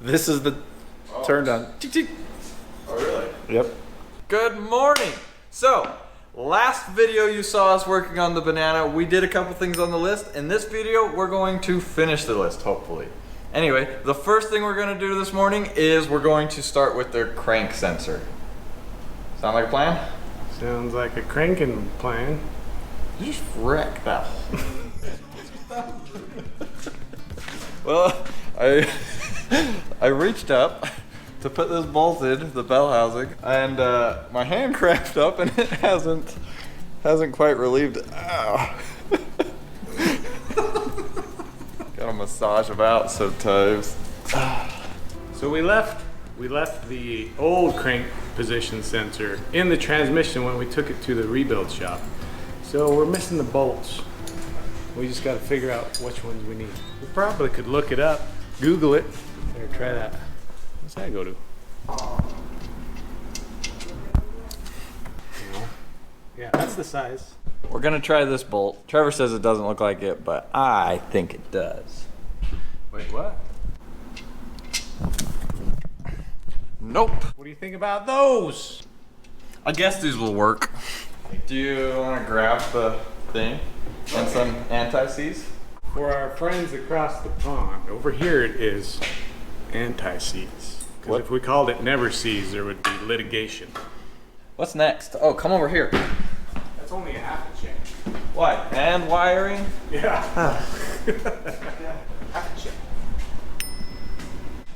This is the turned on. Oh, really? Yep. Good morning. So, last video you saw us working on the banana. We did a couple things on the list. In this video, we're going to finish the list, hopefully. Anyway, the first thing we're going to do this morning is we're going to start with their crank sensor. Sound like a plan? Sounds like a cranking plan. You just wrecked that. Well, I reached up to put this bolt in the bell housing, and my hand cramped up, and it hasn't quite relieved. Ow. Gotta massage them out sometimes. So we left the old crank position sensor in the transmission when we took it to the rebuild shop. So we're missing the bolts. We just got to figure out which ones we need. We probably could look it up, Google it, or try that. What's that go to? Yeah, that's the size. We're gonna try this bolt. Trevor says it doesn't look like it, but I think it does. Wait, what? Nope. What do you think about those? I guess these will work. Do you want to grab the thing and some anti-seize? For our friends across the pond, over here it is anti-seize. Because if we called it never seize, there would be litigation. What's next? Oh, come over here. That's only a half a check. Why? And wiring? Yeah. Half a check.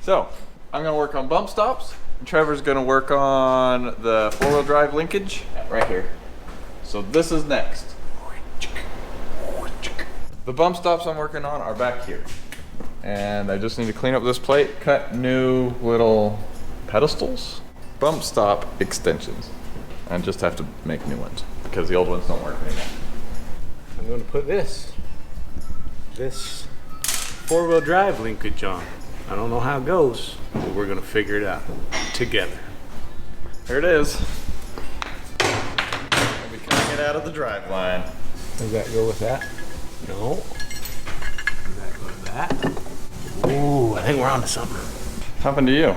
So, I'm gonna work on bump stops. And Trevor's gonna work on the four-wheel drive linkage right here. So this is next. The bump stops I'm working on are back here. And I just need to clean up this plate, cut new little pedestals, bump stop extensions. And just have to make new ones because the old ones don't work anymore. I'm going to put this four-wheel drive linkage on. I don't know how it goes, but we're going to figure it out together. Here it is. I'll be cutting it out of the drive line. Does that go with that? No. Does that go with that? Ooh, I think we're onto something. What happened to you?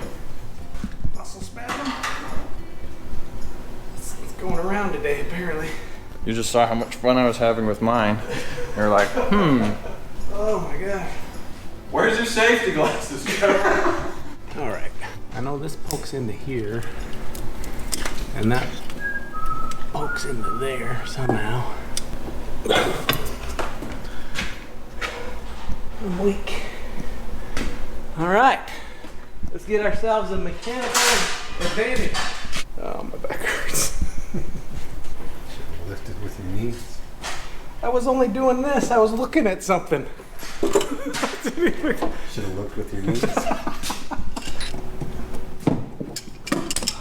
Muscle spasm? It's going around today, apparently. You just saw how much fun I was having with mine. You're like, Oh my god. Where's your safety glasses, Trevor? All right. I know this pokes into here, and that pokes into there somehow. I'm weak. All right. Let's get ourselves a mechanical advantage. Oh, my back hurts. Lift it with your knees. I was only doing this. I was looking at something. Should have looked with your knees.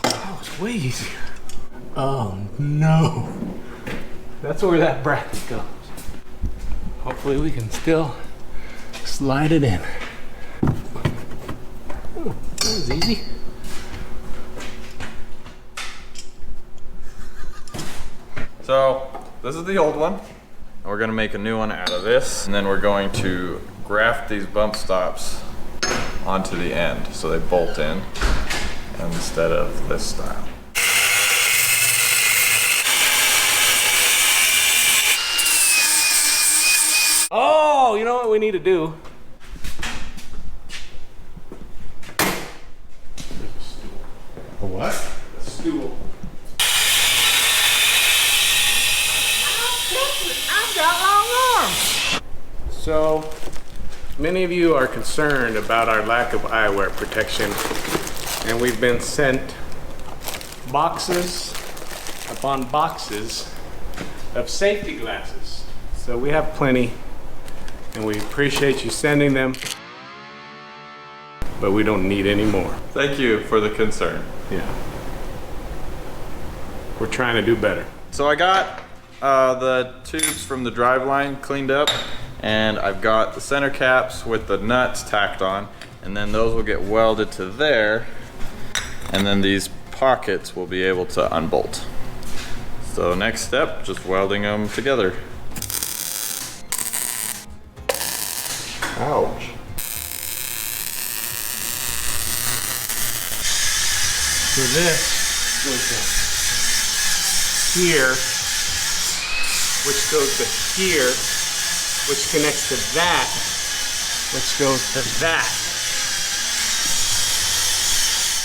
That was way easier. Oh no. That's where that bracket goes. Hopefully we can still slide it in. Oh, that was easy. So, this is the old one. And we're gonna make a new one out of this. And then we're going to graft these bump stops onto the end so they bolt in instead of this style. Oh, you know what we need to do? A what? A stool. I've got long arms. So, many of you are concerned about our lack of eyewear protection, and we've been sent boxes upon boxes of safety glasses. So we have plenty, and we appreciate you sending them, but we don't need any more. Thank you for the concern. Yeah. We're trying to do better. So I got the tubes from the drive line cleaned up, and I've got the center caps with the nuts tacked on, and then those will get welded to there, and then these pockets will be able to unbolt. So next step, just welding them together. Ouch. So this goes here, which goes to here, which connects to that, which goes to that.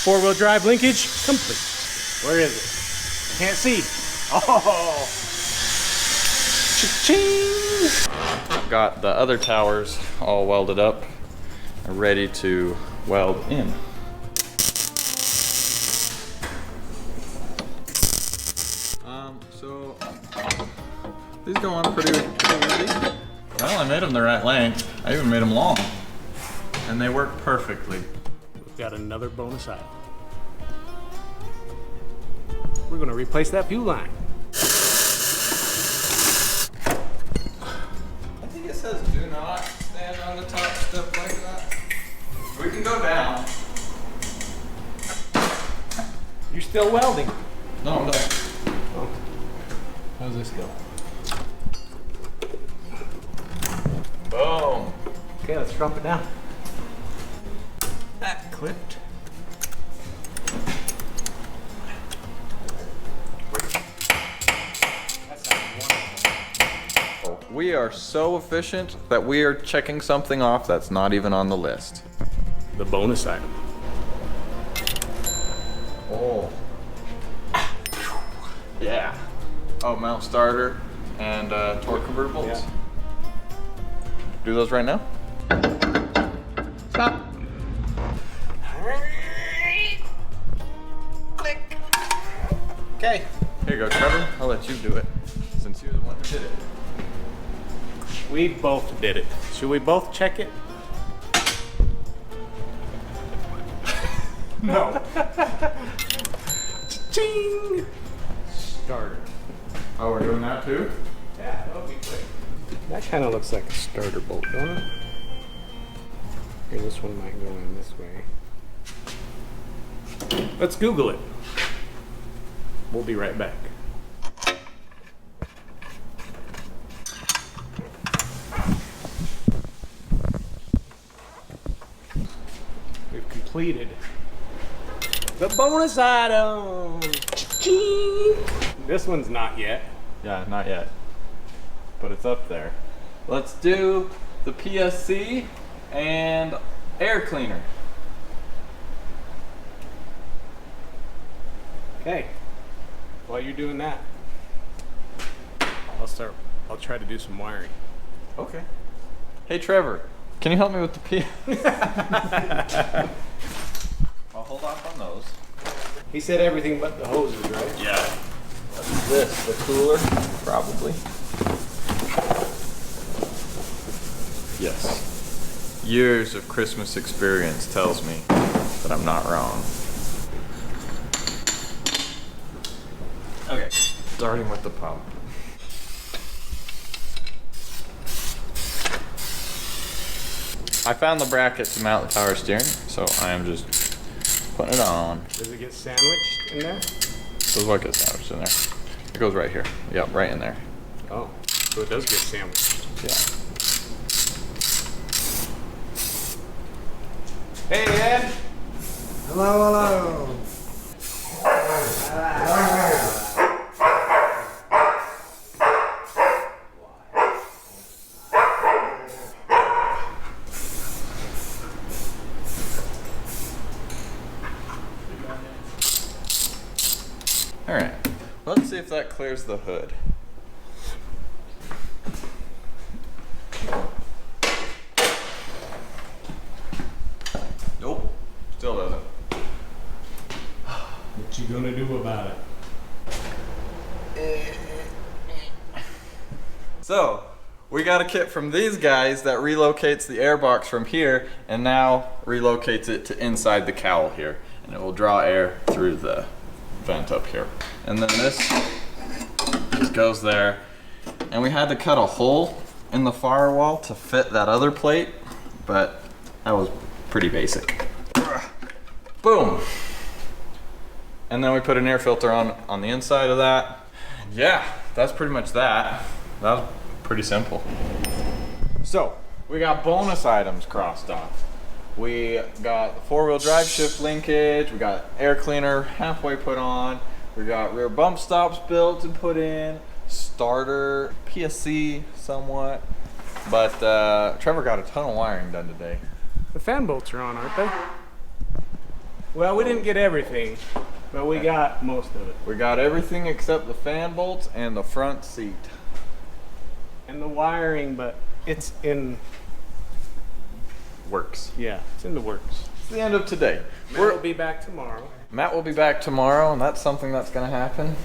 Four-wheel drive linkage complete. Where is it? Can't see. Oh! Cha-ching! Got the other towers all welded up, ready to weld in. So these go on pretty easy. I only made them the right length. I even made them long, and they work perfectly. We've got another bonus item. We're gonna replace that fuel line. I think it says do not stand on the top step like that. We can go down. You're still welding. No, I'm done. Oh. How's this go? Boom. Okay, let's drop it down. That clipped. We are so efficient that we are checking something off that's not even on the list. The bonus item. Oh. Yeah. Oh, mount starter and torque converter bolts. Yeah. Do those right now. Stop. Click. Okay. Here you go, Trevor. I'll let you do it since you're the one who did it. We both did it. Should we both check it? No. Ching! Starter. Oh, we're doing that too? Yeah, that'll be quick. That kind of looks like a starter bolt, don't it? Here, this one might go in this way. Let's Google it. We'll be right back. We've completed the bonus item. Ching! This one's not yet. Yeah, not yet. But it's up there. Let's do the PSC and air cleaner. Okay. While you're doing that, I'll try to do some wiring. Okay. Hey Trevor, can you help me with the P? I'll hold off on those. He said everything but the hoses, right? Yeah. What's this? The cooler? Probably. Yes. Years of Christmas experience tells me that I'm not wrong. Okay. Starting with the pump. I found the bracket to mount the power steering, so I am just putting it on. Does it get sandwiched in there? This is what gets sandwiched in there. It goes right here. Yep, right in there. Oh, so it does get sandwiched. Yeah. Hey, Ed. Hello. All right. Let's see if that clears the hood. Nope. Still doesn't. What you gonna do about it? So, we got a kit from these guys that relocates the airbox from here and now relocates it to inside the cowl here. And it will draw air through the vent up here. And then this just goes there. And we had to cut a hole in the firewall to fit that other plate, but that was pretty basic. Boom. And then we put an air filter on the inside of that. Yeah, that's pretty much that. That was pretty simple. So, we got bonus items crossed off. We got the 4-wheel drive shift linkage. We got air cleaner halfway put on. We got rear bump stops built and put in. Starter, PSC somewhat. But Trevor got a ton of wiring done today. The fan bolts are on, aren't they? Well, we didn't get everything, but we got most of it. We got everything except the fan bolts and the front seat. And the wiring, but it's in Works. Yeah, it's in the works. It's the end of today. Matt will be back tomorrow. Matt will be back tomorrow, and that's something that's going to happen.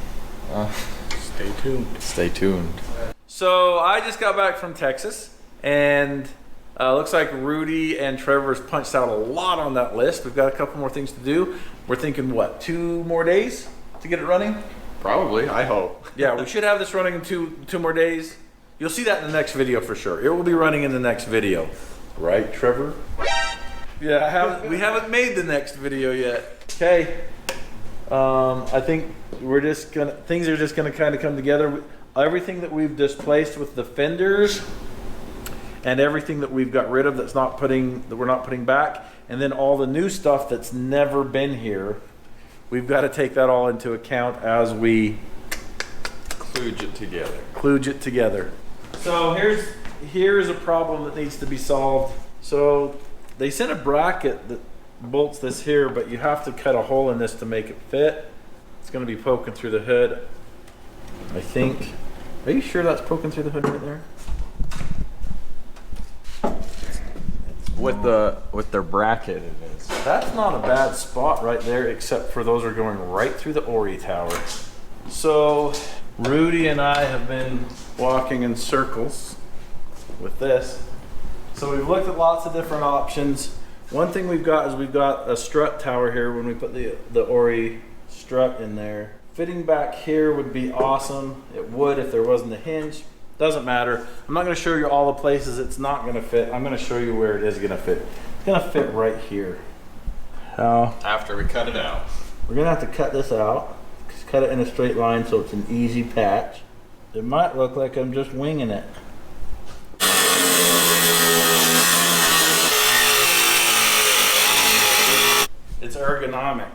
Stay tuned. Stay tuned. So I just got back from Texas, and looks like Rudy and Trevor's punched out a lot on that list. We've got a couple more things to do. We're thinking, what, 2 more days to get it running? Probably, I hope. Yeah, we should have this running in two more days. You'll see that in the next video for sure. It will be running in the next video. Right, Trevor? Yeah, we haven't made the next video yet. Okay. I think things are just gonna kind of come together. Everything that we've displaced with the fenders and everything that we've got rid of that we're not putting back, and then all the new stuff that's never been here, we've got to take that all into account as we Kludge it together. kludge it together. So here's a problem that needs to be solved. So they sent a bracket that bolts this here, but you have to cut a hole in this to make it fit. It's going to be poking through the hood, I think. Are you sure that's poking through the hood right there? With their bracket it is. That's not a bad spot right there, except for those are going right through the Ori tower. So Rudy and I have been walking in circles with this. So we've looked at lots of different options. One thing we've got is we've got a strut tower here when we put the Ori strut in there. Fitting back here would be awesome. It would if there wasn't a hinge. Doesn't matter. I'm not going to show you all the places it's not going to fit. I'm going to show you where it is going to fit. It's going to fit right here. After we cut it out. We're going to have to cut this out. Just cut it in a straight line so it's an easy patch. It might look like I'm just winging it. It's ergonomic.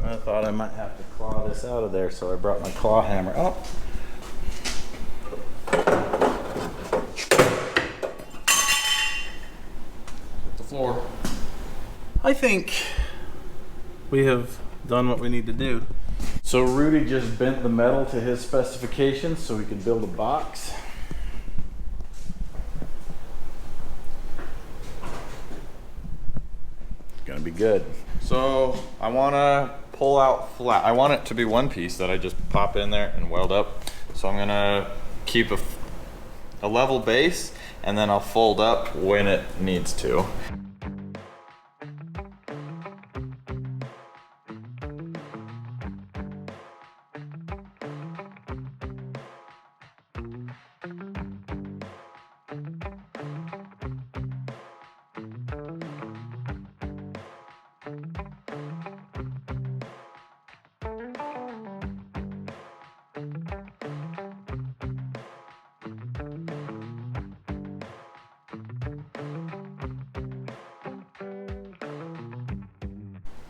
I thought I might have to claw this out of there, so I brought my claw hammer up. Hit the floor. I think we have done what we need to do. So Rudy just bent the metal to his specifications so we could build a box. It's gonna be good. So I wanna pull out flat. I want it to be one piece that I just pop in there and weld up. So I'm gonna keep a level base, and then I'll fold up when it needs to.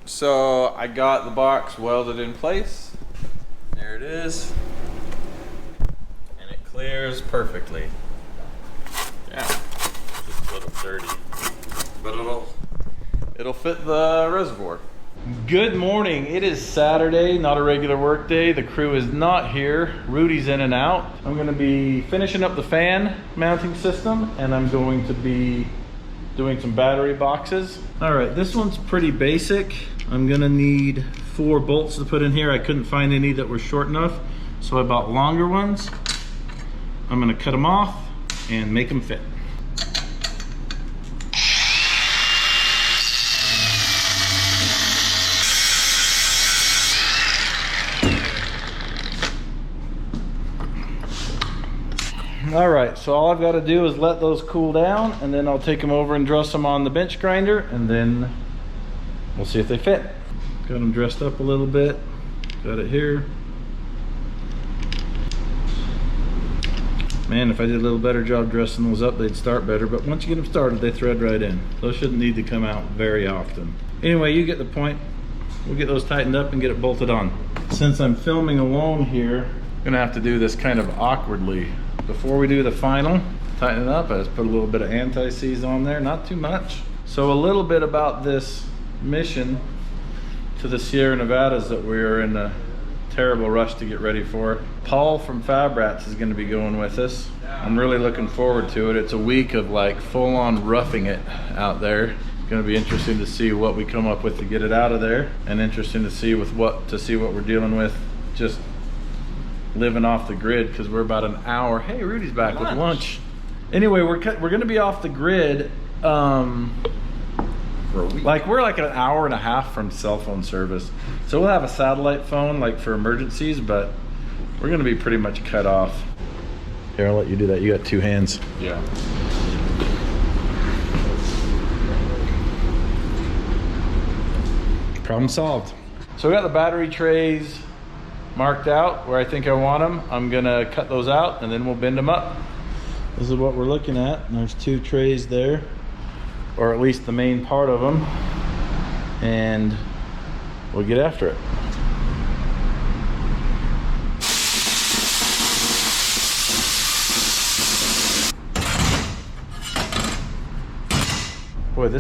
So I got the box welded in place. There it is. And it clears perfectly. Yeah, just a little dirty, but it'll fit the reservoir. Good morning. It is Saturday, not a regular work day. The crew is not here. Rudy's in and out. I'm going to be finishing up the fan mounting system, and I'm going to be doing some battery boxes. All right, this one's pretty basic. I'm gonna need 4 bolts to put in here. I couldn't find any that were short enough, so I bought longer ones. I'm gonna cut them off and make them fit. All right, so all I've got to do is let those cool down, and then I'll take them over and dress them on the bench grinder, and then we'll see if they fit. Got them dressed up a little bit. Got it here. Man, if I did a little better job dressing those up, they'd start better, but once you get them started, they thread right in. Those shouldn't need to come out very often. Anyway, you get the point. We'll get those tightened up and get it bolted on. Since I'm filming alone here, I'm gonna have to do this kind of awkwardly. Before we do the final, tighten it up, I just put a little bit of anti-seize on there, not too much. So a little bit about this mission to the Sierra Nevadas that we are in a terrible rush to get ready for. Paul from Fab Rats is going to be going with us. I'm really looking forward to it. It's a week of like full-on roughing it out there. It's going to be interesting to see what we come up with to get it out of there, and interesting to see what we're dealing with just living off the grid, because we're about an hour. Hey, Rudy's back with lunch. Anyway, we're going to be off the grid. We're like an hour and a half from cell phone service, so we'll have a satellite phone like for emergencies, but we're going to be pretty much cut off. Here, I'll let you do that. You got two hands. Yeah. Problem solved. So we got the battery trays marked out where I think I want them. I'm gonna cut those out and then we'll bend them up. This is what we're looking at. And there's two trays there, or at least the main part of them, and we'll get after it. Boy,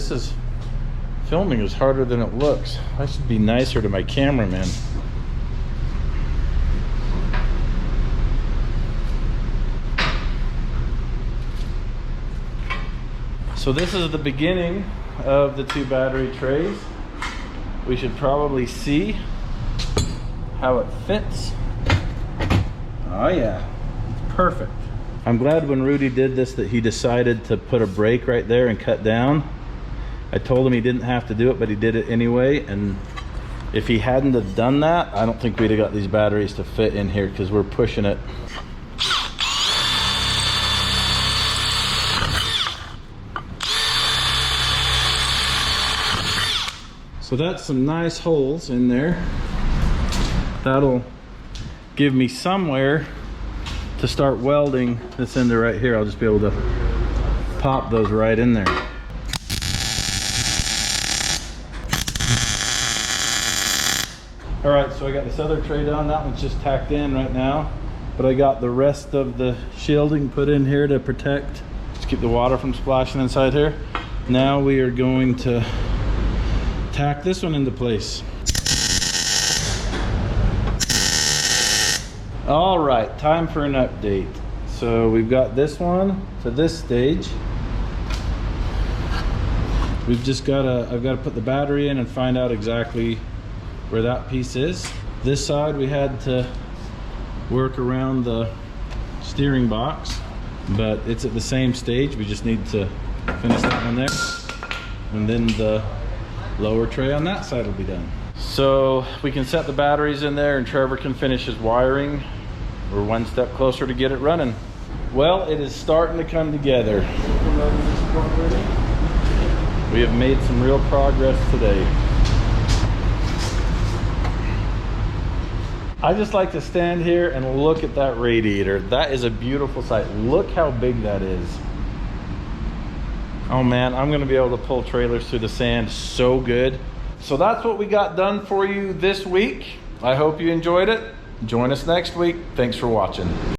filming is harder than it looks. I should be nicer to my cameraman. So this is the beginning of the two battery trays. We should probably see how it fits. Oh yeah, it's perfect. I'm glad when Rudy did this that he decided to put a brake right there and cut down. I told him he didn't have to do it, but he did it anyway. And if he hadn't have done that, I don't think we'd have got these batteries to fit in here, because we're pushing it. So that's some nice holes in there. That'll give me somewhere to start welding this into right here. I'll just be able to pop those right in there. All right, so I got this other tray down. That one's just tacked in right now, but I got the rest of the shielding put in here to protect, just keep the water from splashing inside here. Now we are going to tack this one into place. All right, time for an update. So we've got this one to this stage. We've just I've got to put the battery in and find out exactly where that piece is. This side we had to work around the steering box, but it's at the same stage. We just need to finish that one there, and then the lower tray on that side will be done. So we can set the batteries in there and Trevor can finish his wiring. We're one step closer to get it running. Well, it is starting to come together. We have made some real progress today. I just like to stand here and look at that radiator. That is a beautiful sight. Look how big that is. Oh man, I'm gonna be able to pull trailers through the sand so good. So that's what we got done for you this week. I hope you enjoyed it. Join us next week. Thanks for watching.